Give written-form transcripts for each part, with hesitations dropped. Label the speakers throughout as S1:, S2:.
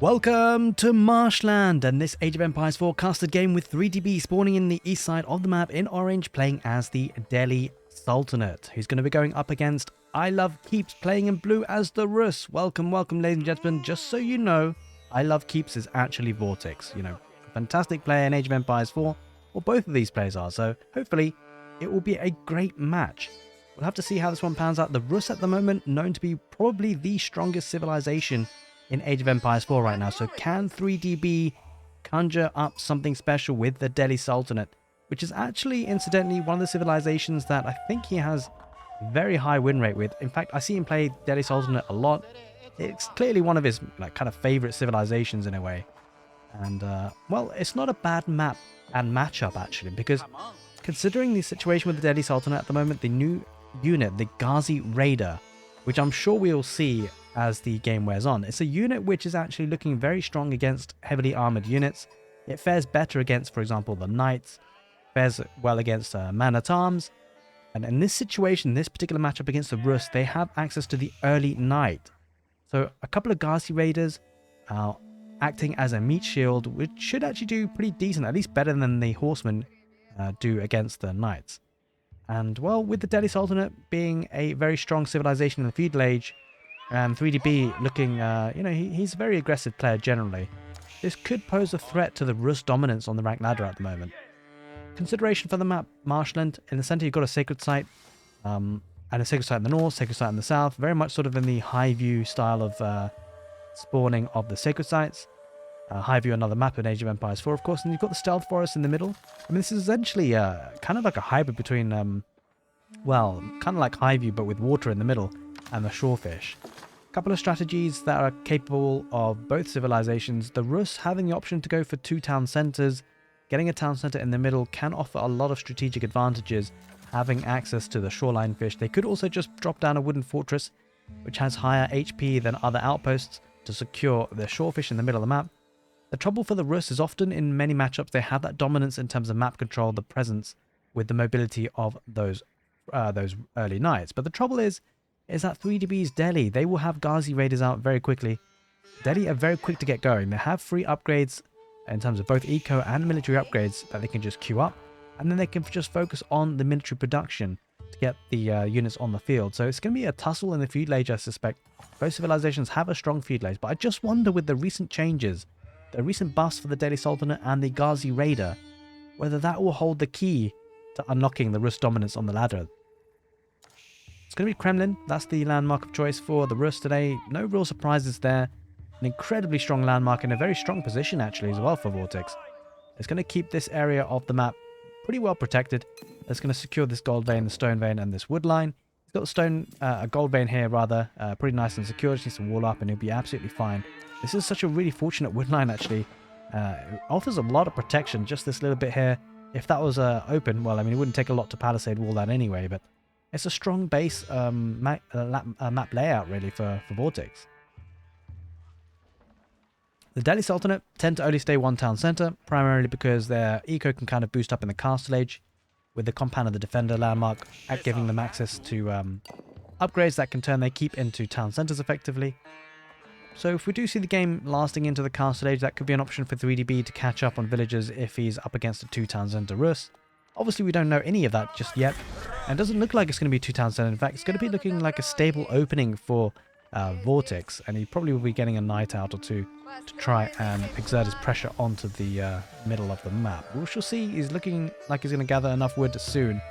S1: Welcome to Marshland and this Age of Empires 4 casted game with 3DB spawning in the east side of the map in orange, playing as the Delhi Sultanate, who's going to be going up against I Love Keeps playing in blue as the RUS. Welcome, ladies and gentlemen. Just so you know, I Love Keeps is actually Vortix, a fantastic player in Age of Empires 4, or both of these players are, so hopefully it will be a great match. We'll have to see how this one pans out. The RUS at the moment, known to be probably the strongest civilization in Age of Empires 4 right now. So can 3DB conjure up something special with the Delhi Sultanate, which is actually, incidentally, one of the civilizations that I think he has very high win rate with. In fact, I see him play Delhi Sultanate a lot. It's clearly one of his kind of favorite civilizations in a way. And, well, it's not a bad map and matchup, actually, because considering the situation with the Delhi Sultanate at the moment, the new unit, the Ghazi Raider, which I'm sure we'll see as the game wears on. It's a unit which is actually looking very strong against heavily armored units. It fares better against, for example, the Knights, fares well against Man-at-Arms. And in this situation, this particular matchup against the RUS, they have access to the early Knight. So a couple of Ghazi Raiders acting as a meat shield, which should actually do pretty decent, at least better than the Horsemen do against the Knights. And, well, with the Delhi Sultanate being a very strong civilization in the feudal age, and 3DB looking, he's a very aggressive player generally, this could pose a threat to the RUS dominance on the rank ladder at the moment. Consideration for the map: Marshland. In the center, you've got a sacred site, and a sacred site in the north, sacred site in the south, very much sort of in the high view style of spawning of the sacred sites. High view, another map in Age of Empires 4, of course, and you've got the stealth forest in the middle. I mean, this is essentially kind of like a hybrid between, well, kind of like high view, but with water in the middle, and the shorefish. A couple of strategies that are capable of both civilizations. The RUS having the option to go for 2 town centers. Getting a town center in the middle can offer a lot of strategic advantages, having access to the shoreline fish. They could also just drop down a wooden fortress, which has higher HP than other outposts, to secure the shorefish in the middle of the map. The trouble for the RUS is often in many matchups they have that dominance in terms of map control, the presence with the mobility of those early Knights. But the trouble is that 3DB's Delhi, they will have Ghazi Raiders out very quickly. Delhi are very quick to get going. They have free upgrades in terms of both eco and military upgrades that they can just queue up, and then they can just focus on the military production to get the units on the field. So it's going to be a tussle in the feudal age, I suspect. Both civilizations have a strong feudal age, but I just wonder with the recent changes, the recent buffs for the Delhi Sultanate and the Ghazi Raider, whether that will hold the key to unlocking the RUS dominance on the ladder. It's going to be Kremlin. That's the landmark of choice for the RUS today. No real surprises there. An incredibly strong landmark in a very strong position actually as well for Vortix. It's going to keep this area of the map pretty well protected. It's going to secure this gold vein, the stone vein, and this wood line. It's got a gold vein here rather, pretty nice and secure. Just needs to wall up and it'll be absolutely fine. This is such a really fortunate wood line actually. It offers a lot of protection, just this little bit here. If that was open, well, I mean, it wouldn't take a lot to palisade wall that anyway, but it's a strong base map layout really for Vortix. The Delhi Sultanate tend to only stay one town center, primarily because their eco can kind of boost up in the Castle Age, with the Compound of the Defender landmark giving them access to upgrades that can turn their keep into town centers effectively. So if we do see the game lasting into the Castle Age, that could be an option for 3DB to catch up on villagers if he's up against a 2 town center RUS. Obviously we don't know any of that just yet, and it doesn't look like it's going to be 2 town center. In fact, it's going to be looking like a stable opening for Vortix, and he probably will be getting a knight out or two to try and exert his pressure onto the middle of the map. We shall see. He's looking like he's going to gather enough wood soon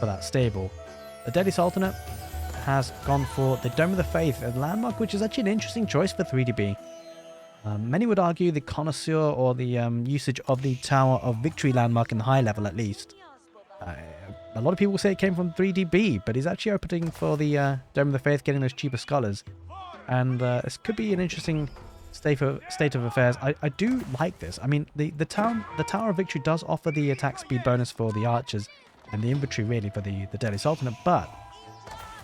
S1: for that stable. The Delhi Sultanate has gone for the Dome of the Faith, a landmark which is actually an interesting choice for 3DB. Many would argue the connoisseur or the usage of the Tower of Victory landmark in the high level at least. A lot of people say it came from 3DB, but he's actually opening for the Dome of the Faith, getting those cheaper scholars. And this could be an interesting state of affairs. I do like this. I mean, the Tower of Victory does offer the attack speed bonus for the archers and the infantry really for the Delhi Sultanate, but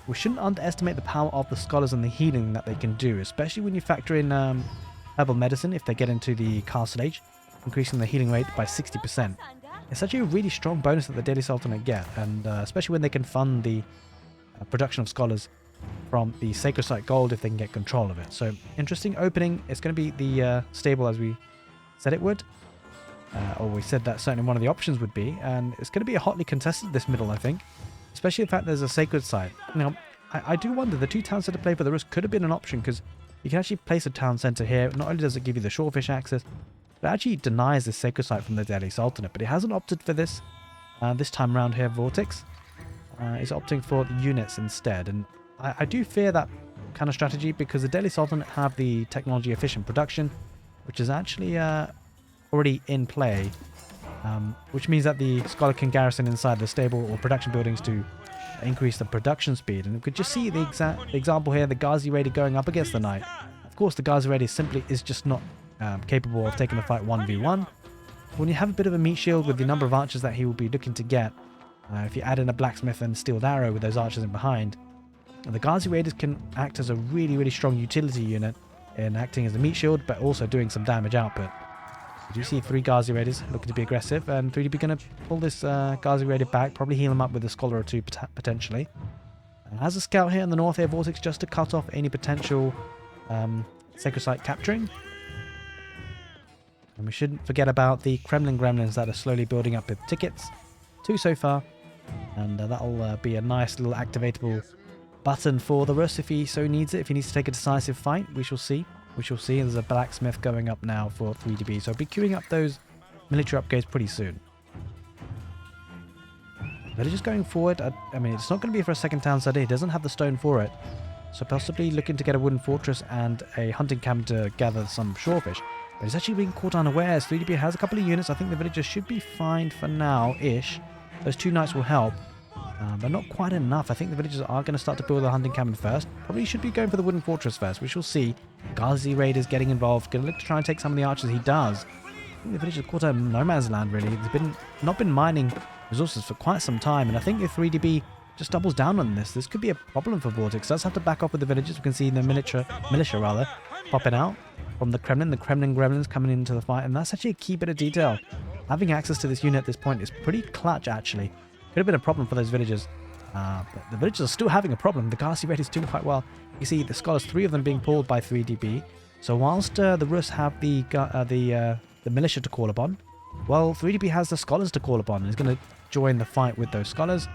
S1: we shouldn't underestimate the power of the scholars and the healing that they can do, especially when you factor in herbal medicine if they get into the Castle Age, increasing the healing rate by 60%. It's actually a really strong bonus that the Delhi Sultanate get, and especially when they can fund the production of scholars from the Sacred Site gold if they can get control of it. So interesting opening. It's going to be the stable as we said it would. Or we said that certainly one of the options would be. And it's going to be a hotly contested this middle, I think. Especially the fact there's a Sacred Site. Now, I do wonder, the 2 town center play for the RUS could have been an option because you can actually place a town center here. Not only does it give you the shorefish access, but it actually denies the Sacred Site from the Delhi Sultanate. But it hasn't opted for this time around here, Vortix. Is opting for the units instead. And I do fear that kind of strategy because the Delhi Sultanate have the technology efficient production, which is actually already in play, which means that the scholar can garrison inside the stable or production buildings to increase the production speed. And we could just see the example here, the Ghazi Raider going up against the Knight. Of course, the Ghazi Raider simply is just not capable of taking the fight 1v1. When you have a bit of a meat shield with the number of archers that he will be looking to get, if you add in a blacksmith and steeled arrow with those archers in behind, the Ghazi Raiders can act as a really, really strong utility unit in acting as a meat shield, but also doing some damage output. You do see 3 Ghazi Raiders looking to be aggressive, and 3DB going to pull this Ghazi Raider back, probably heal him up with a scholar or 2 potentially. Has a scout here in the north here, Vortix, just to cut off any potential Sacred Site capturing. And we shouldn't forget about the Kremlin gremlins that are slowly building up with tickets. 2 so far, and that'll be a nice little activatable button for the RUS if he so needs it. If he needs to take a decisive fight, we shall see. We shall see. There's a blacksmith going up now for 3DB, so I'll be queuing up those military upgrades pretty soon. But just going forward, I mean, it's not going to be for a second town center. He doesn't have the stone for it, so possibly looking to get a wooden fortress and a hunting camp to gather some shorefish. But he's actually being caught unawares. 3DB has a couple of units. I think the villagers should be fine for now-ish. Those 2 knights will help, but not quite enough. I think the villagers are going to start to build a hunting cabin first. Probably should be going for the wooden fortress first. We shall see. Ghazi Raiders getting involved. Going to look to try and take some of the archers. He does. I think the villagers caught a no man's land, really. They've not been mining resources for quite some time, and I think if 3DB just doubles down on this could be a problem for Vortix. Does have to back off with the villagers. We can see the militia popping out from the Kremlin gremlins coming into the fight, and that's actually a key bit of detail. Having access to this unit at this point is pretty clutch, actually. Could have been a problem for those villagers, but the villagers are still having a problem. The Ghazi Raiders doing quite well. You see the scholars, 3 of them being pulled by 3DB. So whilst the RUS have the militia to call upon, well, 3DB has the scholars to call upon, and is going to join the fight with those scholars.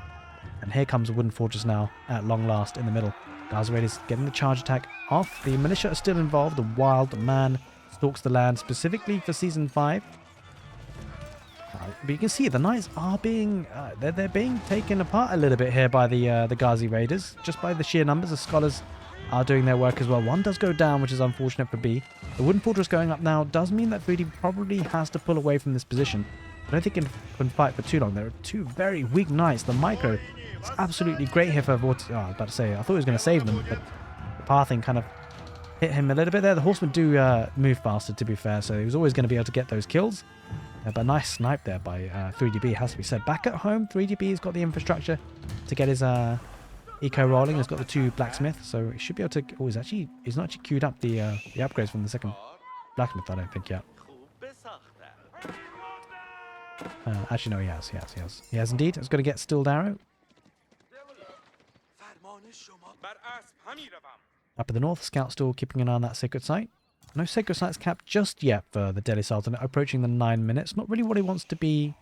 S1: And here comes a wooden fortress now, at long last, in the middle. Ghazi Raiders getting the charge attack off. The militia are still involved. The wild man stalks the land specifically for Season 5. But you can see the knights are being they're being taken apart a little bit here by the Ghazi Raiders. Just by the sheer numbers, the scholars are doing their work as well. One does go down, which is unfortunate for B. The wooden fortress going up now does mean that 3D probably has to pull away from this position. I don't think it can fight for too long. There are 2 very weak knights. The micro is absolutely great here for Vortix. Oh, I was about to say, I thought he was going to save them, but the pathing kind of hit him a little bit there. The horsemen do move faster, to be fair, so he was always going to be able to get those kills. But nice snipe there by 3DB, has to be said. Back at home, 3DB has got the infrastructure to get his eco rolling. He's got the 2 blacksmiths, so he should be able to... Oh, he's not actually queued up the upgrades from the second blacksmith, I don't think, yet. Actually, no, he has. He has indeed. He's going to get Stilled Arrow. Up in the north, Scout still keeping an eye on that Sacred Site. No Sacred Sites capped just yet for the Delhi Sultanate, approaching the 9 minutes. Not really what he wants to be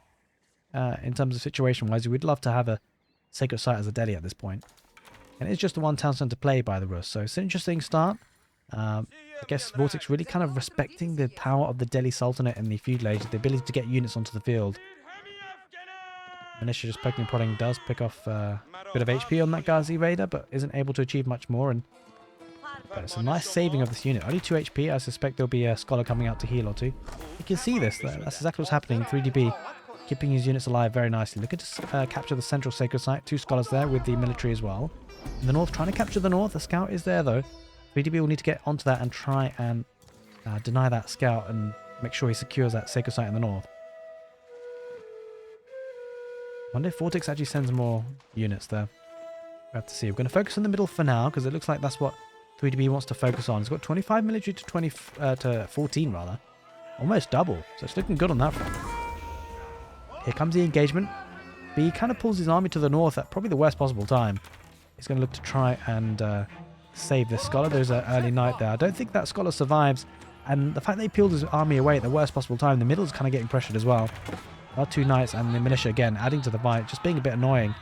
S1: in terms of situation-wise. He would love to have a Sacred Site as a Delhi at this point. And it's just the 1 town centre play by the RUS, so it's an interesting start. I guess Vortix really kind of respecting the power of the Delhi Sultanate in the feudal age, the ability to get units onto the field. Militia just poking and prodding does pick off a bit of HP on that Ghazi Raider, but isn't able to achieve much more. And it's a nice saving of this unit. Only 2 HP. I suspect there'll be a scholar coming out to heal or 2. You can see this. That's exactly what's happening. 3DB keeping his units alive very nicely. Looking to capture the central Sacred Site. 2 scholars there with the military as well. In the north, trying to capture the north. The scout is there though. 3DB will need to get onto that and try and deny that scout and make sure he secures that Sacred Site in the north. I wonder if Vortix actually sends more units there. We have to see. We're going to focus on the middle for now because it looks like that's what 3DB wants to focus on. He's got 25 military to 14 rather. Almost double. So it's looking good on that front. Here comes the engagement. B kind of pulls his army to the north at probably the worst possible time. He's going to look to try and save this scholar. There's an early knight there. I don't think that scholar survives. And the fact that he peeled his army away at the worst possible time, the middle is kind of getting pressured as well. Our 2 knights and the militia again adding to the fight, just being a bit annoying.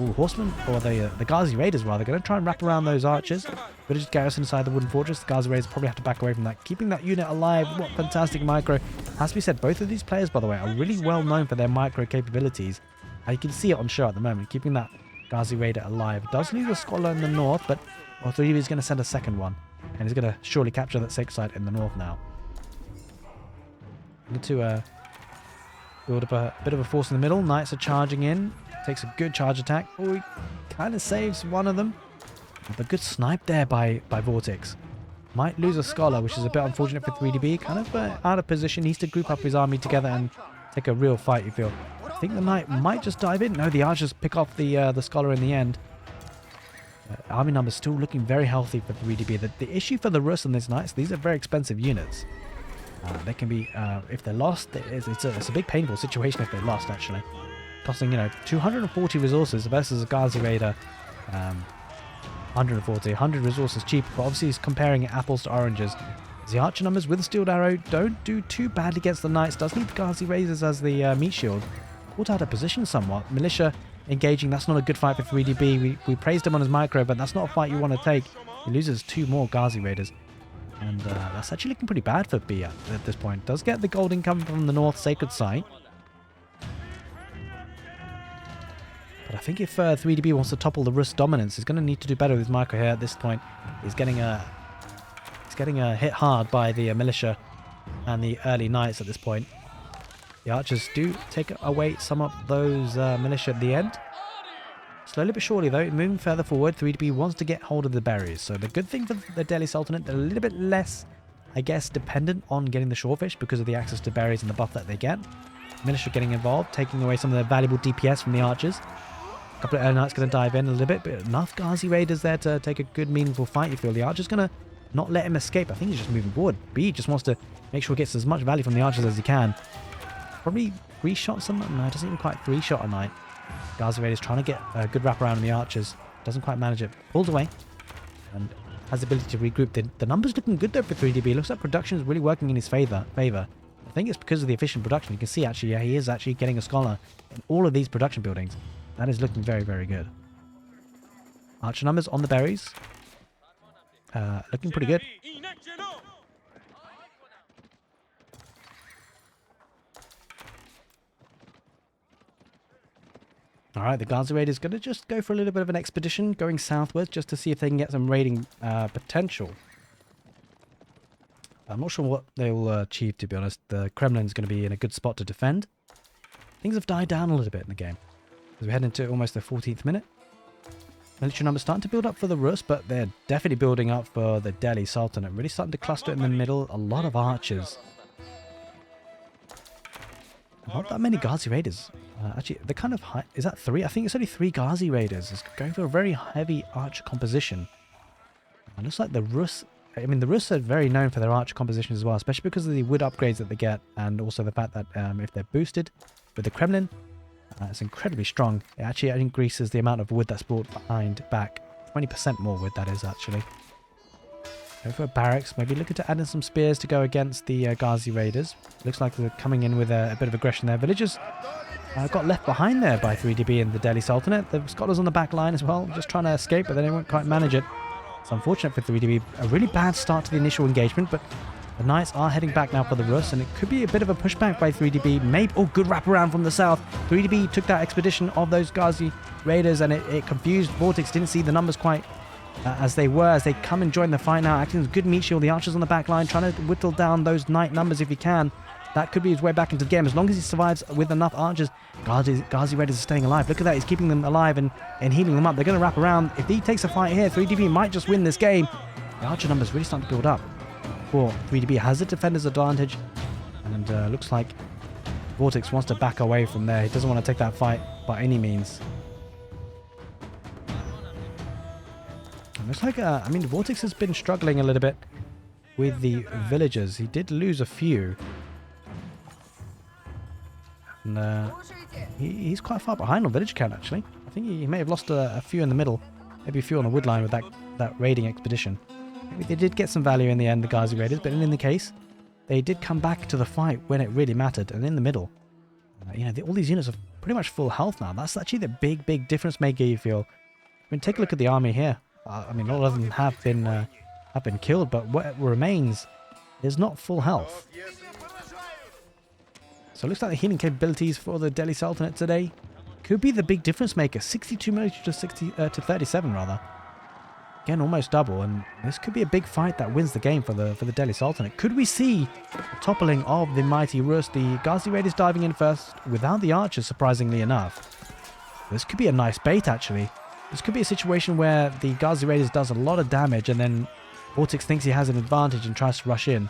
S1: Ooh, horsemen, or the Ghazi Raiders rather, going to try and wrap around those archers. British garrison inside the wooden fortress. The Ghazi Raiders probably have to back away from that. Keeping that unit alive. What fantastic micro. Has to be said, both of these players, by the way, are really well known for their micro capabilities. You can see it on show at the moment. Keeping that Ghazi Raider alive. Does lose a scholar in the north, but 3DB is going to send a second one. And he's going to surely capture that sacred site in the north now. Need to build up a bit of a force in the middle. Knights are charging in. Takes a good charge attack. Oh, he kind of saves one of them. But good snipe there by vortix. Might lose a scholar, which is a bit unfortunate for 3DB. Kind of out of position. He needs to group up his army together and take a real fight, you feel. I think the knight might just dive in. No, the archers pick off the scholar in the end. Army numbers still looking very healthy for 3DB. The issue for the RUS and these knights, these are very expensive units. They can be, if they're lost, it's a big painful situation if they're lost, actually. Costing, 240 resources versus a Ghazi Raider, 100 resources cheaper. But obviously he's comparing apples to oranges. The archer numbers with the steel arrow don't do too badly against the knights. Does need Ghazi Raiders as the meat shield. Caught out of position somewhat. Militia engaging, that's not a good fight for 3DB. We praised him on his micro, but that's not a fight you want to take. He loses 2 more Ghazi Raiders. And that's actually looking pretty bad for B at this point. Does get the gold income from the north sacred site. But I think if 3DB wants to topple the RUS dominance, he's going to need to do better with his micro here at this point. He's getting hit hard by the militia and the early knights at this point. The archers do take away some of those militia at the end. Slowly but surely though, moving further forward, 3DB wants to get hold of the berries. So the good thing for the Delhi Sultanate, they're a little bit less, I guess, dependent on getting the shorefish because of the access to berries and the buff that they get. Militia getting involved, taking away some of the valuable DPS from the archers. A couple of early knights going to dive in a little bit, but enough Ghazi Raiders there to take a good, meaningful fight, you feel. The archer's going to not let him escape. I think he's just moving forward. B just wants to make sure he gets as much value from the archers as he can. Probably 3-shot someone? No, it doesn't even quite 3-shot a knight. Ghazi Raiders trying to get a good wrap around on the archers. Doesn't quite manage it. Pulls away. And has the ability to regroup. The numbers looking good though for 3DB. Looks like production is really working in his favor. I think it's because of the efficient production. You can see actually, yeah, he is actually getting a scholar in all of these production buildings. That is looking very, very good. Archer numbers on the berries. Looking pretty good. Alright, the Ghazi Raiders going to just go for a little bit of an expedition going southwards just to see if they can get some raiding potential. I'm not sure what they will achieve, to be honest. The Kremlin's going to be in a good spot to defend. Things have died down a little bit in the game as we head into almost the 14th minute. Military numbers starting to build up for the RUS, but they're definitely building up for the Delhi Sultanate. Really starting to cluster in the middle. A lot of archers. Not that many Ghazi Raiders. Actually, they're kind of high. Is that 3? I think it's only 3 Ghazi Raiders. It's going for a very heavy archer composition. It looks like the RUS... I mean, the RUS are very known for their archer composition as well, especially because of the wood upgrades that they get, and also the fact that if they're boosted with the Kremlin, it's incredibly strong. It actually increases the amount of wood that's brought back. 20% more wood, that is, actually. Go for barracks. Maybe looking to add in some spears to go against the Ghazi Raiders. Looks like they're coming in with a bit of aggression there. Villagers got left behind there by 3DB and the Delhi Sultanate. The scholars on the back line as well, just trying to escape, but they didn't quite manage it. It's unfortunate for 3DB. A really bad start to the initial engagement, but the Knights are heading back now for the RUS, and it could be a bit of a pushback by 3DB. Maybe, oh, good wraparound from the south. 3DB took that expedition of those Ghazi Raiders, and it confused vortix. Didn't see the numbers quite as they were, as they come and join the fight now. Acting as a good meat shield. The archers on the back line trying to whittle down those knight numbers if he can. That could be his way back into the game. As long as he survives with enough archers, Ghazi Raiders are staying alive. Look at that. He's keeping them alive and healing them up. They're going to wrap around. If he takes a fight here, 3DB might just win this game. The archer numbers really starting to build up. For 3DB has a defender's advantage. And looks like vortix wants to back away from there. He doesn't want to take that fight by any means. And looks like, I mean, vortix has been struggling a little bit with the villagers. He did lose a few. And he's quite far behind on village count, actually. I think he may have lost a few in the middle. maybe a few on the wood line with that raiding expedition. Maybe they did get some value in the end, the Ghazi Raiders, but in the case, they did come back to the fight when it really mattered, and in the middle. You know, all these units are pretty much full health now. That's actually the big difference maker, you feel. I mean, take a look at the army here. I mean, a lot of them have been killed, but what remains is not full health. So it looks like the healing capabilities for the Delhi Sultanate today could be the big difference maker. 62 military to 37 rather. Again, almost double, and this could be a big fight that wins the game for the Delhi Sultanate. Could we see a toppling of the mighty Rus? The Ghazi Raiders diving in first without the archers, surprisingly enough. This could be a nice bait, actually. This could be a situation where the Ghazi Raiders does a lot of damage, and then Vortix thinks he has an advantage and tries to rush in.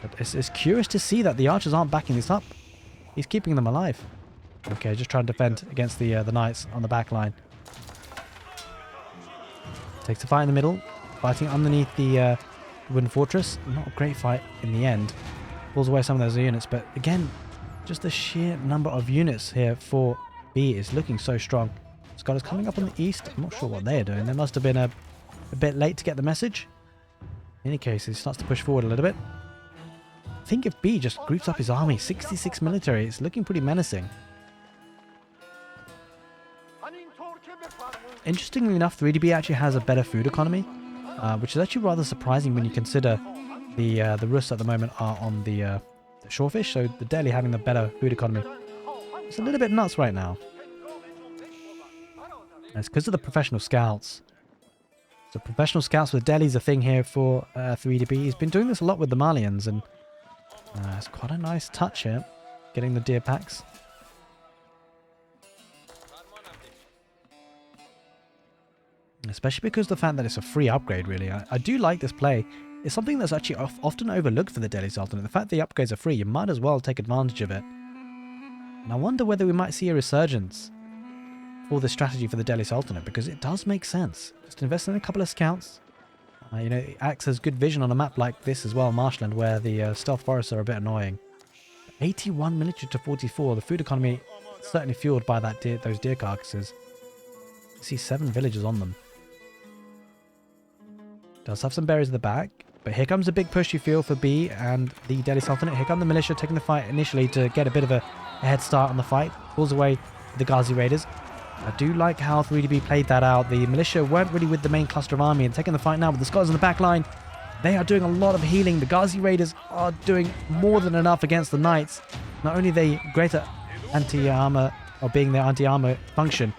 S1: But it's curious to see that the archers aren't backing this up. He's keeping them alive. Okay, just trying to defend against the knights on the back line. Takes a fight in the middle, fighting underneath the wooden fortress. Not a great fight in the end. Pulls away some of those units, but again, just the sheer number of units here for B is looking so strong. Scholars coming up on the east. I'm not sure what they're doing. They must have been a bit late to get the message. In any case, he starts to push forward a little bit. I think if B just groups up his army, 66 military, it's looking pretty menacing. Interestingly enough, 3DB actually has a better food economy, which is actually rather surprising when you consider the Rus at the moment are on the shorefish, so the Delhi having the better food economy. It's a little bit nuts right now. And it's because of the professional scouts. So professional scouts with Delhi's a thing here for 3DB. He's been doing this a lot with the Malians, and it's quite a nice touch here, getting the deer packs. Especially because of the fact that it's a free upgrade, really. I do like this play. It's something that's actually often overlooked for the Delhi Sultanate. The fact the upgrades are free, you might as well take advantage of it. And I wonder whether we might see a resurgence for this strategy for the Delhi Sultanate, because it does make sense. Just invest in a couple of scouts. You know, it acts as good vision on a map like this as well, marshland, where the stealth forests are a bit annoying. 81 military to 44. The food economy certainly fueled by those deer carcasses. You see 7 villages on them. Does have some berries at the back, but here comes a big push, you feel, for B and the Delhi Sultanate. Here come the militia taking the fight initially to get a bit of a head start on the fight. Pulls away the Ghazi Raiders. I do like how 3DB played that out. The militia weren't really with the main cluster of army and taking the fight now with the scholars in the back line. They are doing a lot of healing. The Ghazi Raiders are doing more than enough against the knights. Not only they greater anti-armor, or being their anti-armor function,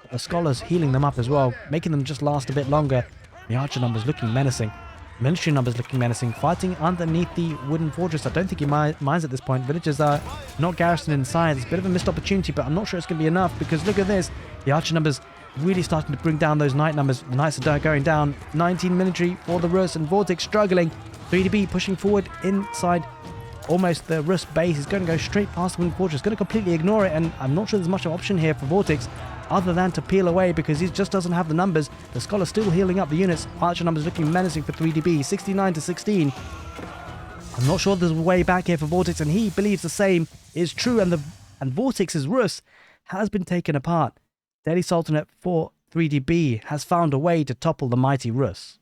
S1: but the scholars healing them up as well, making them just last a bit longer. The archer numbers looking menacing. Military numbers looking menacing. Fighting underneath the wooden fortress. I don't think he minds at this point. Villagers are not garrisoned inside. It's a bit of a missed opportunity, but I'm not sure it's going to be enough, because look at this. The archer numbers really starting to bring down those knight numbers. The knights are going down. 19 military for the Rus, and Vortix struggling. 3DB pushing forward inside almost the Rus base. Is going to go straight past the wooden fortress. Going to completely ignore it, and I'm not sure there's much of an option here for Vortix other than to peel away, because he just doesn't have the numbers. The scholar still healing up the units. Archer numbers looking menacing for 3DB. 69 to 16. I'm not sure there's a way back here for Vortix, and he believes the same is true, and Vortix's Rus has been taken apart. Delhi Sultanate for 3DB has found a way to topple the mighty Rus.